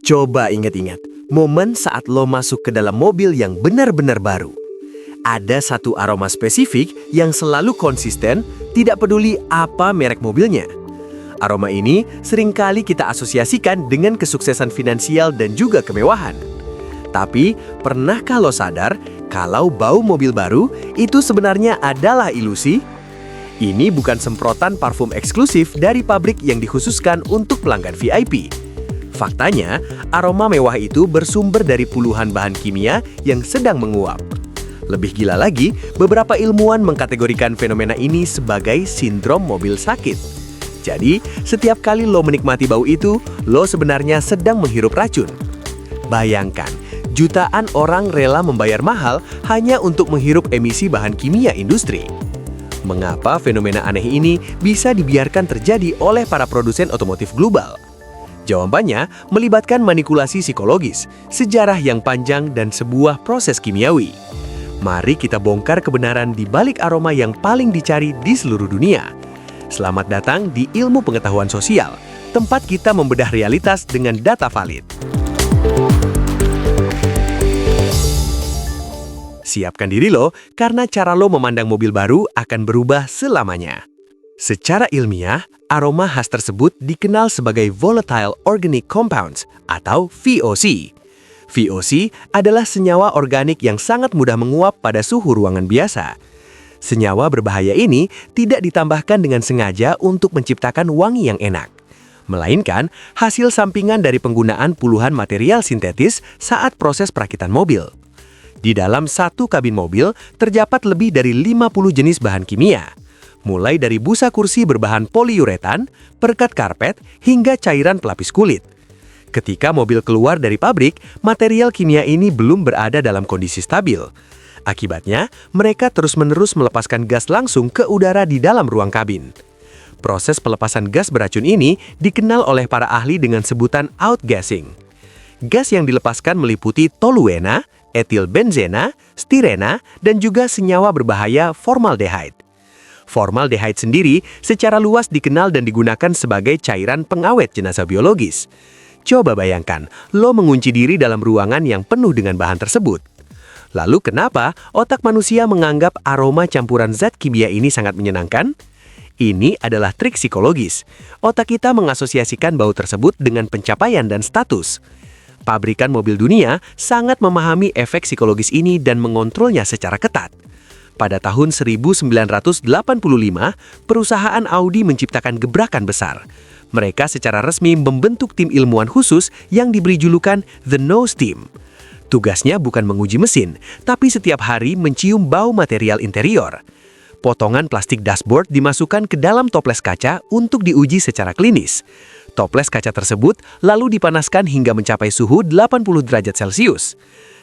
Coba ingat-ingat, momen saat lo masuk ke dalam mobil yang benar-benar baru. Ada satu aroma spesifik yang selalu konsisten, tidak peduli apa merek mobilnya. Aroma ini seringkali kita asosiasikan dengan kesuksesan finansial dan juga kemewahan. Tapi, pernahkah lo sadar kalau bau mobil baru itu sebenarnya adalah ilusi? Ini bukan semprotan parfum eksklusif dari pabrik yang dikhususkan untuk pelanggan VIP. Faktanya, aroma mewah itu bersumber dari puluhan bahan kimia yang sedang menguap. Lebih gila lagi, beberapa ilmuwan mengkategorikan fenomena ini sebagai sindrom mobil sakit. Jadi, setiap kali lo menikmati bau itu, lo sebenarnya sedang menghirup racun. Bayangkan, jutaan orang rela membayar mahal hanya untuk menghirup emisi bahan kimia industri. Mengapa fenomena aneh ini bisa dibiarkan terjadi oleh para produsen otomotif global? Jawabannya melibatkan manipulasi psikologis, sejarah yang panjang, dan sebuah proses kimiawi. Mari kita bongkar kebenaran di balik aroma yang paling dicari di seluruh dunia. Selamat datang di Ilmu Pengetahuan Sosial, tempat kita membedah realitas dengan data valid. Siapkan diri lo, karena cara lo memandang mobil baru akan berubah selamanya. Secara ilmiah, aroma khas tersebut dikenal sebagai Volatile Organic Compounds atau VOC. VOC adalah senyawa organik yang sangat mudah menguap pada suhu ruangan biasa. Senyawa berbahaya ini tidak ditambahkan dengan sengaja untuk menciptakan wangi yang enak, melainkan hasil sampingan dari penggunaan puluhan material sintetis saat proses perakitan mobil. Di dalam satu kabin mobil terdapat lebih dari 50 jenis bahan kimia, mulai dari busa kursi berbahan poliuretan, perekat karpet, hingga cairan pelapis kulit. Ketika mobil keluar dari pabrik, material kimia ini belum berada dalam kondisi stabil. Akibatnya, mereka terus-menerus melepaskan gas langsung ke udara di dalam ruang kabin. Proses pelepasan gas beracun ini dikenal oleh para ahli dengan sebutan outgassing. Gas yang dilepaskan meliputi toluena, etilbenzena, stirena, dan juga senyawa berbahaya formaldehyde. Formaldehyde sendiri secara luas dikenal dan digunakan sebagai cairan pengawet jenazah biologis. Coba bayangkan, lo mengunci diri dalam ruangan yang penuh dengan bahan tersebut. Lalu kenapa otak manusia menganggap aroma campuran zat kimia ini sangat menyenangkan? Ini adalah trik psikologis. Otak kita mengasosiasikan bau tersebut dengan pencapaian dan status. Pabrikan mobil dunia sangat memahami efek psikologis ini dan mengontrolnya secara ketat. Pada tahun 1985, perusahaan Audi menciptakan gebrakan besar. Mereka secara resmi membentuk tim ilmuwan khusus yang diberi julukan The Nose Team. Tugasnya bukan menguji mesin, tapi setiap hari mencium bau material interior. Potongan plastik dashboard dimasukkan ke dalam toples kaca untuk diuji secara klinis. Toples kaca tersebut lalu dipanaskan hingga mencapai suhu 80 derajat Celcius.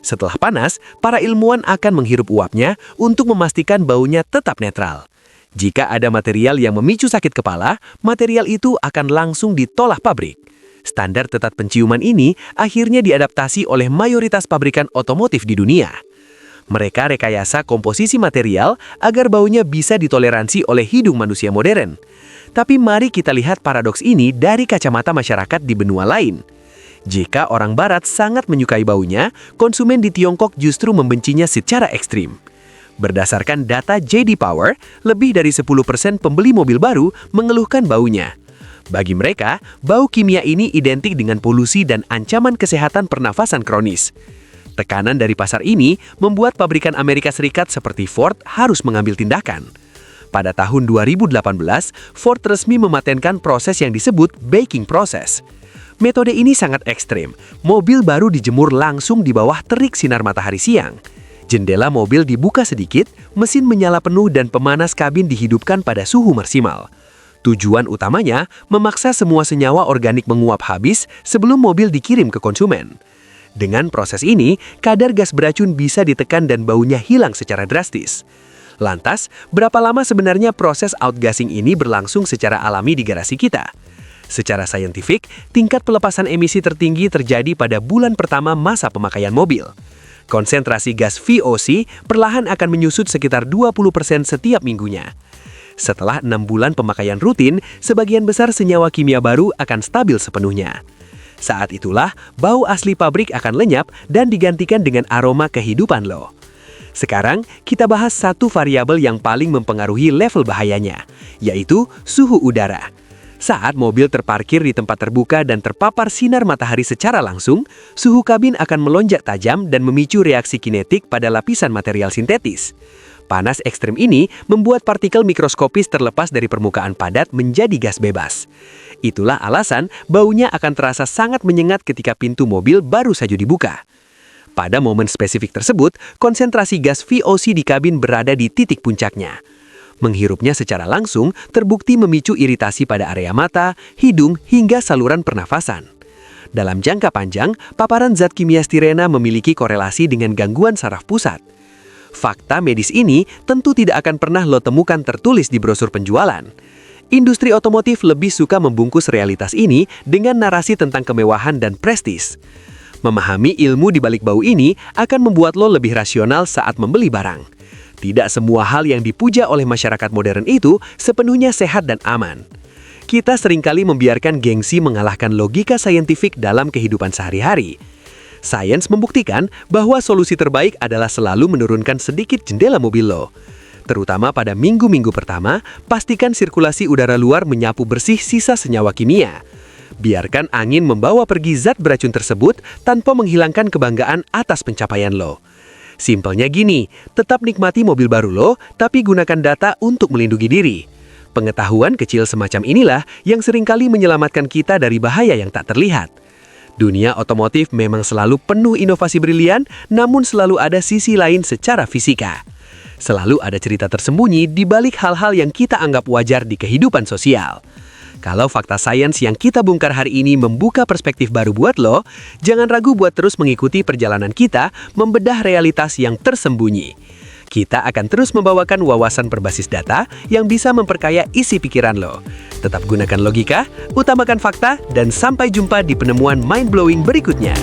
Setelah panas, para ilmuwan akan menghirup uapnya untuk memastikan baunya tetap netral. Jika ada material yang memicu sakit kepala, material itu akan langsung ditolak pabrik. Standar tetat penciuman ini akhirnya diadaptasi oleh mayoritas pabrikan otomotif di dunia. Mereka rekayasa komposisi material agar baunya bisa ditoleransi oleh hidung manusia modern. Tapi mari kita lihat paradoks ini dari kacamata masyarakat di benua lain. Jika orang barat sangat menyukai baunya, konsumen di Tiongkok justru membencinya secara ekstrim. Berdasarkan data J.D. Power, lebih dari 10% pembeli mobil baru mengeluhkan baunya. Bagi mereka, bau kimia ini identik dengan polusi dan ancaman kesehatan pernafasan kronis. Tekanan dari pasar ini membuat pabrikan Amerika Serikat seperti Ford harus mengambil tindakan. Pada tahun 2018, Ford resmi mematenkan proses yang disebut baking process. Metode ini sangat ekstrim. Mobil baru dijemur langsung di bawah terik sinar matahari siang. Jendela mobil dibuka sedikit, mesin menyala penuh dan pemanas kabin dihidupkan pada suhu maksimal. Tujuan utamanya memaksa semua senyawa organik menguap habis sebelum mobil dikirim ke konsumen. Dengan proses ini, kadar gas beracun bisa ditekan dan baunya hilang secara drastis. Lantas, berapa lama sebenarnya proses outgassing ini berlangsung secara alami di garasi kita? Secara saintifik, tingkat pelepasan emisi tertinggi terjadi pada bulan pertama masa pemakaian mobil. Konsentrasi gas VOC perlahan akan menyusut sekitar 20% setiap minggunya. Setelah 6 bulan pemakaian rutin, sebagian besar senyawa kimia baru akan stabil sepenuhnya. Saat itulah, bau asli pabrik akan lenyap dan digantikan dengan aroma kehidupan lo. Sekarang, kita bahas satu variabel yang paling mempengaruhi level bahayanya, yaitu suhu udara. Saat mobil terparkir di tempat terbuka dan terpapar sinar matahari secara langsung, suhu kabin akan melonjak tajam dan memicu reaksi kinetik pada lapisan material sintetis. Panas ekstrem ini membuat partikel mikroskopis terlepas dari permukaan padat menjadi gas bebas. Itulah alasan baunya akan terasa sangat menyengat ketika pintu mobil baru saja dibuka. Pada momen spesifik tersebut, konsentrasi gas VOC di kabin berada di titik puncaknya. Menghirupnya secara langsung terbukti memicu iritasi pada area mata, hidung, hingga saluran pernafasan. Dalam jangka panjang, paparan zat kimia stirena memiliki korelasi dengan gangguan saraf pusat. Fakta medis ini tentu tidak akan pernah lo temukan tertulis di brosur penjualan. Industri otomotif lebih suka membungkus realitas ini dengan narasi tentang kemewahan dan prestis. Memahami ilmu di balik bau ini akan membuat lo lebih rasional saat membeli barang. Tidak semua hal yang dipuja oleh masyarakat modern itu sepenuhnya sehat dan aman. Kita seringkali membiarkan gengsi mengalahkan logika saintifik dalam kehidupan sehari-hari. Sains membuktikan bahwa solusi terbaik adalah selalu menurunkan sedikit jendela mobil lo. Terutama pada minggu-minggu pertama, pastikan sirkulasi udara luar menyapu bersih sisa senyawa kimia. Biarkan angin membawa pergi zat beracun tersebut tanpa menghilangkan kebanggaan atas pencapaian lo. Simpelnya gini, tetap nikmati mobil baru lo, tapi gunakan data untuk melindungi diri. Pengetahuan kecil semacam inilah yang seringkali menyelamatkan kita dari bahaya yang tak terlihat. Dunia otomotif memang selalu penuh inovasi brilian, namun selalu ada sisi lain secara fisika. Selalu ada cerita tersembunyi di balik hal-hal yang kita anggap wajar di kehidupan sosial. Kalau fakta sains yang kita bongkar hari ini membuka perspektif baru buat lo, jangan ragu buat terus mengikuti perjalanan kita membedah realitas yang tersembunyi. Kita akan terus membawakan wawasan berbasis data yang bisa memperkaya isi pikiran lo. Tetap gunakan logika, utamakan fakta, dan sampai jumpa di penemuan mind-blowing berikutnya.